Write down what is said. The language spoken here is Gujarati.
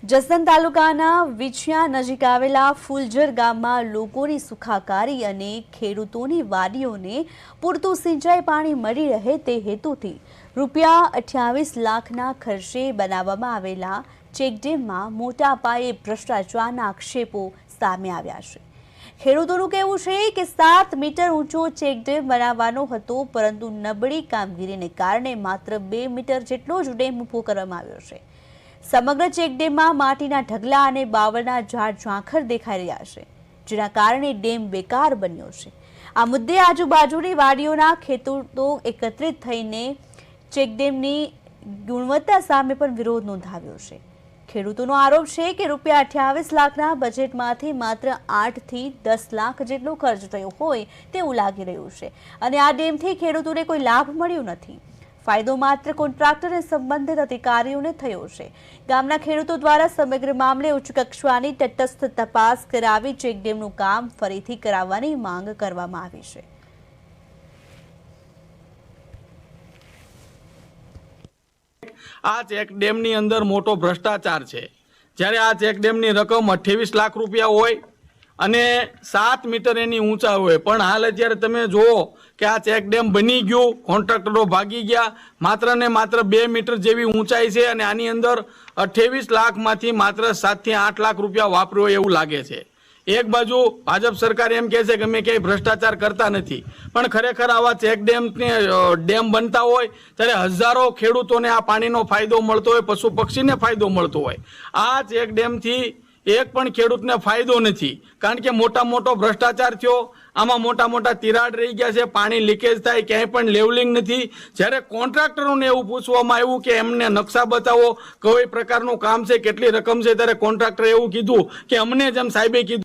જસદણ તાલુકાના વિછિયા નજીક આવેલા ફૂલજર ગામમાં લોકોની સુખાકારી અને ખેડૂતોની વાડીઓને પૂરતું સિંચાઈ પાણી મળી રહે તે હેતુથી રૂપિયા 28 લાખના ખર્ચે બનાવવામાં આવેલા ચેકડેમમાં મોટા પાયે ભ્રષ્ટાચારના આક્ષેપો સામે આવ્યા છે। ખેડૂતોનું કહેવું છે કે 7 મીટર ઊંચો ચેકડેમ બનાવવાનો હતો, પરંતુ નબળી કામગીરીને કારણે માત્ર 2 મીટર જેટલો જ ડેમ ઊભો કરવામાં આવ્યો છે। સમગ્ર ચેકડેમમાં માટીના ઢગલા અને બાવળના ઝાડ ઝાંખર દેખાઈ રહ્યા છે, જેના કારણે ડેમ બેકાર બન્યો છે। આ મુદ્દે આજુબાજુની વાડીઓના ખેડૂતો એકત્રિત થઈને ચેકડેમની ગુણવત્તા સામે પણ વિરોધ નોંધાવ્યો છે। ખેડૂતોનો આરોપ છે કે રૂપિયા 28 લાખના બજેટમાંથી માત્ર 8 થી 10 લાખ જેટલો ખર્ચ થયો હોય તેવું લાગી રહ્યું છે અને આ ડેમથી ખેડૂતોને કોઈ લાભ મળ્યો નથી। ફાયદો માત્ર કોન્ટ્રાક્ટર અને સંબંધિત અધિકારીઓને થયો છે। ગામના ખેડૂતો દ્વારા સમગ્ર મામલે ઉચ્ચ કક્ષાની તટસ્થ તપાસ કરાવી ચેકડેમનું કામ ફરીથી કરાવવાની માંગ કરવામાં આવી છે। આ ચેકડેમની અંદર મોટો ભ્રષ્ટાચાર છે। જ્યારે આ ચેકડેમની રકમ 28 લાખ રૂપિયા હોય અને 7 મીટર એની ઊંચા હોય, પણ હાલ અત્યારે તમે જુઓ કે આ ચેકડેમ બની ગયું, કોન્ટ્રાક્ટરો ભાગી ગયા, માત્ર ને માત્ર 2 મીટર જેવી ઊંચાઈ છે અને આની અંદર 28 લાખમાંથી માત્ર 7 થી 8 લાખ રૂપિયા વાપર્યો એવું લાગે છે। એક બાજુ ભાજપ સરકાર એમ કહે છે કે અમે ક્યાંય ભ્રષ્ટાચાર કરતા નથી, પણ ખરેખર આવા ડેમ બનતા હોય ત્યારે હજારો ખેડૂતોને આ પાણીનો ફાયદો મળતો હોય, પશુ પક્ષીને ફાયદો મળતો હોય। આ ચેકડેમથી એક પણ ખેડૂતને ફાયદો નથી, કારણ કે મોટો ભ્રષ્ટાચાર થયો। આમાં મોટા તિરાડ રહી ગયા છે, પાણી લીકેજ થાય, ક્યાંય પણ લેવલિંગ નથી। જ્યારે કોન્ટ્રાક્ટરોને એવું પૂછવામાં આવ્યું કે એમને નકશા બતાવો, કઈ પ્રકારનું કામ છે, કેટલી રકમ છે, ત્યારે કોન્ટ્રાક્ટરે એવું કીધું કે અમને જેમ સાહેબે કીધું